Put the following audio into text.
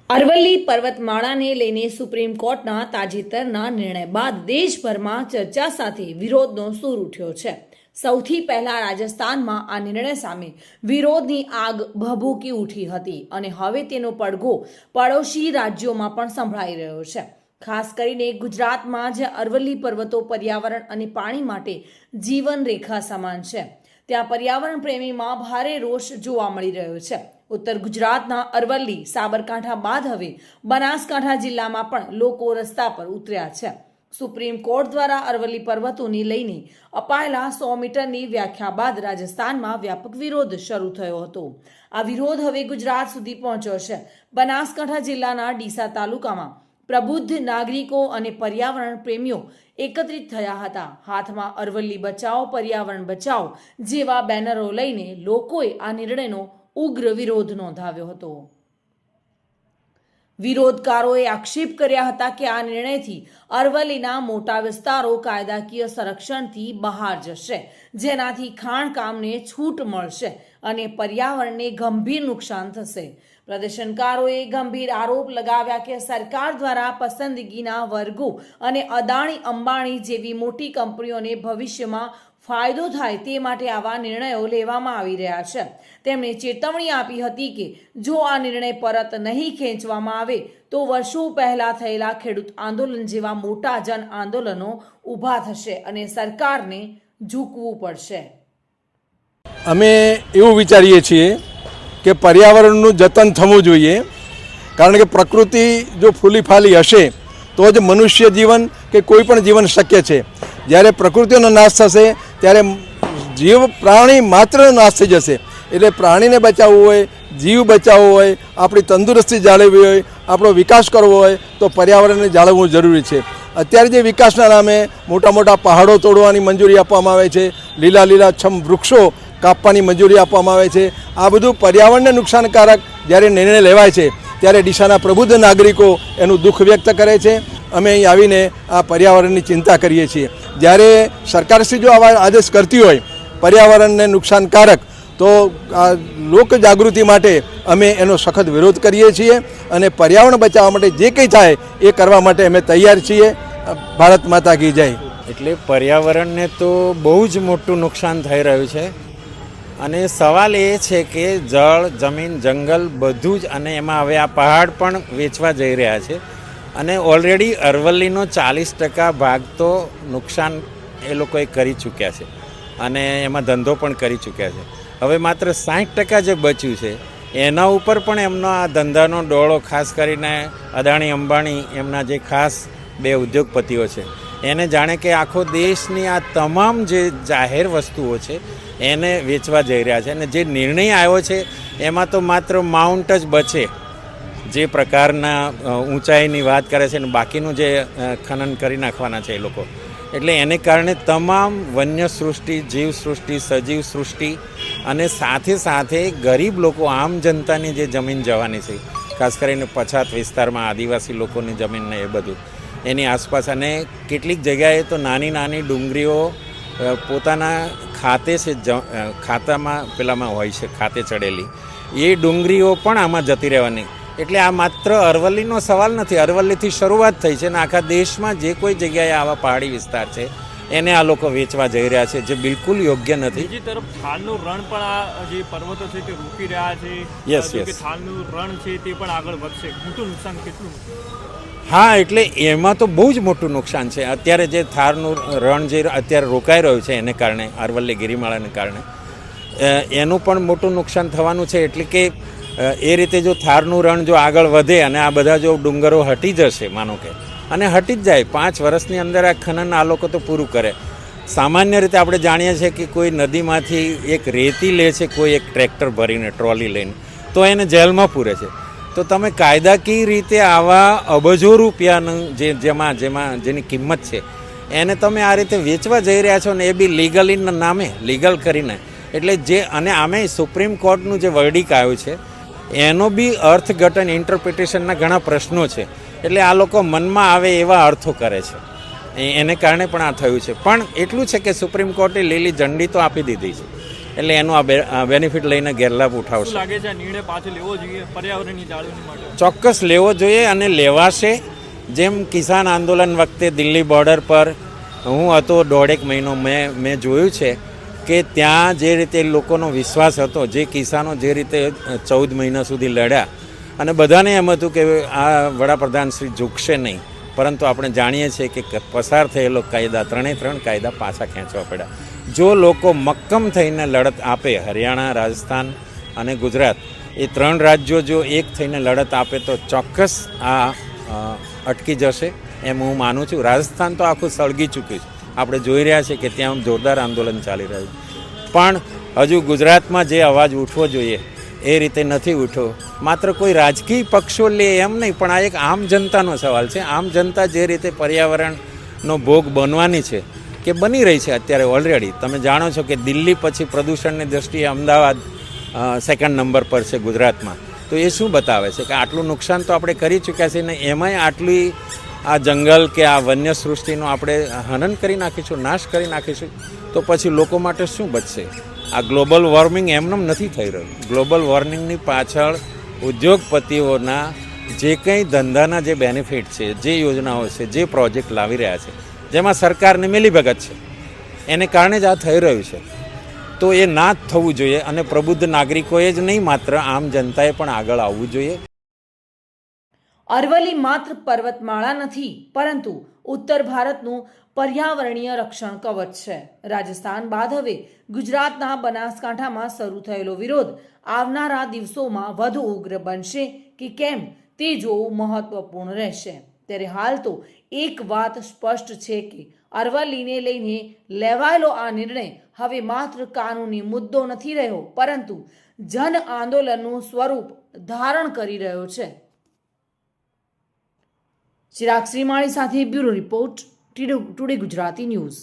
અરવલ્લી પર્વતમાળાને લઈને સુપ્રીમ કોર્ટના તાજેતરના નિર્ણય બાદ દેશભરમાં ચર્ચા સાથે વિરોધનો સૂર ઉઠ્યો છે। સૌથી પહેલા રાજસ્થાનમાં આ નિર્ણય સામે વિરોધની આગ ભભૂકી ઉઠી હતી અને હવે તેનો પડઘો પડોશી રાજ્યોમાં પણ સંભળાઈ રહ્યો છે। ખાસ કરીને ગુજરાતમાં જે અરવલ્લી પર્વતો પર્યાવરણ અને પાણી માટે જીવન રેખા સમાન છે, ત્યાં પર્યાવરણ પ્રેમીમાં ભારે રોષ જોવા મળી રહ્યો છે। ઉત્તર ગુજરાતના અરવલ્લી, સાબરકાંઠા બાદ હવે બનાસકાંઠા જિલ્લામાં પણ લોકો રસ્તા પર ઉતર્યા છે। સુપ્રીમ કોર્ટ દ્વારા અરવલ્લી પર્વતોને લઈને અપાયેલા 100 મીટરની વ્યાખ્યા બાદ રાજસ્થાનમાં વ્યાપક વિરોધ શરૂ થયો હતો। આ વિરોધ હવે ગુજરાત સુધી પહોંચ્યો છે। બનાસકાંઠા જિલ્લાના ડીસા તાલુકામાં પ્રબુદ્ધ નાગરિકો અને પર્યાવરણ પ્રેમીઓ એકત્રિત થયા હતા। હાથમાં અરવલ્લી બચાવો, પર્યાવરણ બચાવો જેવા બેનરો લઈને લોકોએ આ નિર્ણયનો ઉગ્ર વિરોધ નોંધાવ્યો હતો। વિરોધકારોએ આક્ષેપ કર્યા હતા કે આ નિર્ણયથી અરવલ્લીના મોટા વિસ્તારો કાયદાકીય સંરક્ષણથી બહાર જશે, જેનાથી ખાણકામને છૂટ મળશે અને પર્યાવરણને ગંભીર નુકસાન થશે। પ્રદર્શનકારોએ ગંભીર આરોપ લગાવ્યા કે સરકાર દ્વારા પસંદગીના વર્ગો અને અદાણી અંબાણી જેવી મોટી કંપનીઓને ભવિષ્યમાં ફાયદો થાય તે માટે આવા નિર્ણયો લેવામાં આવી રહ્યા છે। તેમણે ચેતવણી આપી હતી કે જો આ નિર્ણય પરત નહીં ખેંચવામાં આવે તો વર્ષો પહેલા થયેલા ખેડૂત આંદોલન જેવા મોટા જન આંદોલનો ઊભા થશે અને સરકારને ઝૂકવું પડશે। અમે એવું વિચારીએ છીએ કે પર્યાવરણનું જતન થવું જોઈએ, કારણ કે પ્રકૃતિ જો ફૂલી ફાલી હશે તો જ મનુષ્ય જીવન કે કોઈ પણ જીવન શક્ય છે। જ્યારે પ્રકૃતિનો નાશ થશે ત્યારે જીવ પ્રાણી માત્ર નાશ થઈ જશે। એટલે પ્રાણીને બચાવવું હોય, જીવ બચાવવો હોય, આપણી તંદુરસ્તી જાળવવી હોય, આપણો વિકાસ કરવો હોય તો પર્યાવરણને જાળવવું જરૂરી છે। અત્યારે જે વિકાસના નામે મોટા મોટા પહાડો તોડવાની મંજૂરી આપવામાં આવે છે, લીલા લીલાછમ વૃક્ષો કાપવાની મંજૂરી આપવામાં આવે છે, આ બધું પર્યાવરણને નુકસાનકારક જ્યારે નિર્ણય લેવાય છે ત્યારે ડીસાના પ્રબુદ્ધ નાગરિકો એનું દુઃખ વ્યક્ત કરે છે। અમે અહીં આવીને આ પર્યાવરણની ચિંતા કરીએ છીએ। જ્યારે સરકારશ્રી જો આવા આદેશ કરતી હોય પર્યાવરણને નુકસાનકારક, તો આ લોક જાગૃતિ માટે અમે એનો સખત વિરોધ કરીએ છીએ અને પર્યાવરણ બચાવવા માટે જે કંઈ થાય એ કરવા માટે અમે તૈયાર છીએ। ભારત માતા કી જય। એટલે પર્યાવરણને તો બહુ જ મોટું નુકસાન થઈ રહ્યું છે અને સવાલ એ છે કે જળ, જમીન, જંગલ બધું જ, અને એમાં હવે આ પહાડ પણ વેચવા જઈ રહ્યા છે અને ઓલરેડી અરવલ્લીનો 40% ભાગ તો નુકસાન એ લોકોએ કરી ચૂક્યા છે અને એમાં ધંધો પણ કરી ચૂક્યા છે। હવે માત્ર 60% જે બચ્યું છે એના ઉપર પણ એમનો આ ધંધાનો ડોળો, ખાસ કરીને અદાણી અંબાણી એમના જે ખાસ 2 ઉદ્યોગપતિઓ છે, એને જાણે કે આખો દેશની આ તમામ જે જાહેર વસ્તુઓ છે એને વેચવા જઈ રહ્યા છે અને જે નિર્ણય આવ્યો છે એમાં તો માત્ર માઉન્ટ જ બચે, જે પ્રકારના ઊંચાઈની વાત કરે છે, અને બાકીનું જે ખનન કરી નાખવાના છે એ લોકો। એટલે એને કારણે તમામ વન્ય સૃષ્ટિ, જીવ સૃષ્ટિ, સજીવ સૃષ્ટિ અને સાથે સાથે ગરીબ લોકો, આમ જનતાની જે જમીન જવાની છે, ખાસ કરીને પછાત વિસ્તારમાં આદિવાસી લોકોની જમીનને એ બધું એની આસપાસ, અને કેટલીક જગ્યાએ તો નાની નાની ડુંગળીઓ પોતાના ખાતે છે, ખાતામાં પેલામાં હોય છે, ખાતે ચડેલી એ ડુંગળીઓ પણ આમાં જતી રહેવાની। એટલે આ માત્ર અરવલ્લીનો સવાલ નથી, અરવલ્લીથી શરૂઆત થઈ છે અને આખા દેશમાં જે કોઈ જગ્યાએ આવા પહાડી વિસ્તાર છે એને આ લોકો વેચવા જઈ રહ્યા છે, જે બિલકુલ યોગ્ય નથી। બીજી તરફ થારનું રણ પણ આ જે પર્વતો છે તે રોકી રહ્યા છે। યસ થારનું રણ છે તે પણ આગળ વધશે, મોટું નુકસાન કેટલું? હા, એટલે એમાં તો બહુ જ મોટું નુકસાન છે। અત્યારે જે થારનું રણ જે અત્યારે રોકાઈ રહ્યું છે એને કારણે, અરવલ્લી ગિરિમાળાને કારણે એનું પણ મોટું નુકસાન થવાનું છે। એટલે કે એ રીતે જો થારનું રણ જો આગળ વધે અને આ બધા જો ડુંગરો હટી જશે, માનો કે, અને હટી જ જાય, 5 વર્ષની અંદર આ ખનન આ લોકો તો પૂરું કરે। સામાન્ય રીતે આપણે જાણીએ છીએ કે કોઈ નદીમાંથી એક રેતી લે છે, કોઈ એક ટ્રેક્ટર ભરીને, ટ્રોલી લઈને, તો એને જેલમાં પૂરે છે। તો તમે કાયદાકીય રીતે આવા અબજો રૂપિયાનું જેની કિંમત છે એને તમે આ રીતે વેચવા જઈ રહ્યા છો, ને એ બી લીગલીના નામે, લીગલ કરીને। એટલે જે, અને આમે સુપ્રીમ કોર્ટનું જે વર્ડિક આવ્યું છે એનો બી અર્થઘટન, ઇન્ટરપ્રિટેશનના ઘણા પ્રશ્નો છે। એટલે આ લોકો મનમાં આવે એવા અર્થો કરે છે, એને કારણે પણ આ થયું છે। પણ એટલું છે કે સુપ્રીમ કોર્ટે લીલી ઝંડી તો આપી દીધી છે, એટલે એનો આ બેનિફિટ લઈને ગેરલાભ શું ઉઠાવશે. લાગે છે આ નિર્ણય પાછો લેવો જોઈએ પર્યાવરણની જાળવણી માટે? ચોક્કસ લેવો જોઈએ અને લેવાશે. જેમ કિસાન આંદોલન વખતે દિલ્હી બોર્ડર પર હું હતો 1.5 મહિનો, મેં જોયું છે કે ત્યાં જે રીતે લોકોનો વિશ્વાસ હતો, જે કિસાનો જે રીતે 14 મહિના સુધી લડ્યા અને બધાને એમ હતું કે આ વડાપ્રધાન શ્રી ઝૂકશે નહીં, પરંતુ આપણે જાણીએ છીએ કે પસાર થયેલો કાયદા 3 કાયદા પાછા ખેંચવા પડ્યા. જો લોકો મક્કમ થઈને લડત આપે, હરિયાણા, રાજસ્થાન અને ગુજરાત એ 3 રાજ્યો જો એક થઈને લડત આપે તો ચોક્કસ આ અટકી જશે એમ હું માનું છું. રાજસ્થાન તો આખું સળગી ચૂક્યું છે, આપણે જોઈ રહ્યા છીએ કે ત્યાં જોરદાર આંદોલન ચાલી રહ્યું છે. પણ હજુ ગુજરાતમાં જે અવાજ ઉઠવો જોઈએ એ રીતે નથી ઉઠ્યો. માત્ર કોઈ રાજકીય પક્ષો લે એમ નહીં, પણ આ એક આમ જનતાનો સવાલ છે. આમ જનતા જે રીતે પર્યાવરણનો ભોગ બનવાની છે કે બની રહી છે અત્યારે ઓલરેડી. તમે જાણો છો કે દિલ્હી પછી પ્રદૂષણની દ્રષ્ટિએ અમદાવાદ 2nd નંબર પર છે ગુજરાતમાં. તો એ શું બતાવે છે કે આટલું નુકસાન તો આપણે કરી ચૂક્યા છીએ ને એમાંય આટલી આ જંગલ કે આ વન્ય સૃષ્ટિનો આપણે હનન કરી નાખીશું, નાશ કરી નાખીશું, તો પછી લોકો માટે શું બચશે? આ ગ્લોબલ વોર્મિંગ એમનેમ નથી થઈ રહ્યું. ગ્લોબલ વોર્મિંગની પાછળ ઉદ્યોગપતિઓના જે કંઈ ધંધાના જે બેનિફિટ છે, જે યોજનાઓ છે, જે પ્રોજેક્ટ લાવી રહ્યા છે, જેમાં સરકારની મિલીભગત છે, એને કારણે જ આ થઈ રહ્યું છે. તો એ ના જ થવું જોઈએ અને પ્રબુદ્ધ નાગરિકોએ જ નહીં, માત્ર આમ જનતાએ પણ આગળ આવવું જોઈએ. અરવલ્લી માત્ર પર્વતમાળા નથી, પરંતુ ઉત્તર ભારતનું પર્યાવરણીય રક્ષણ કવચ છે. રાજસ્થાન બાદ હવે ગુજરાતના બનાસકાંઠામાં શરૂ થયેલો વિરોધ આવનારા દિવસોમાં વધુ ઉગ્ર બનશે કે કેમ તે જોવું મહત્વપૂર્ણ રહેશે. ત્યારે હાલ તો એક વાત સ્પષ્ટ છે કે અરવલ્લીને લઈને લેવાયેલો આ નિર્ણય હવે માત્ર કાનૂની મુદ્દો નથી રહ્યો, પરંતુ જન આંદોલનનું સ્વરૂપ ધારણ કરી રહ્યો છે. ચિરાગ શ્રીમાળી સાથે bureau report, today Gujarati news.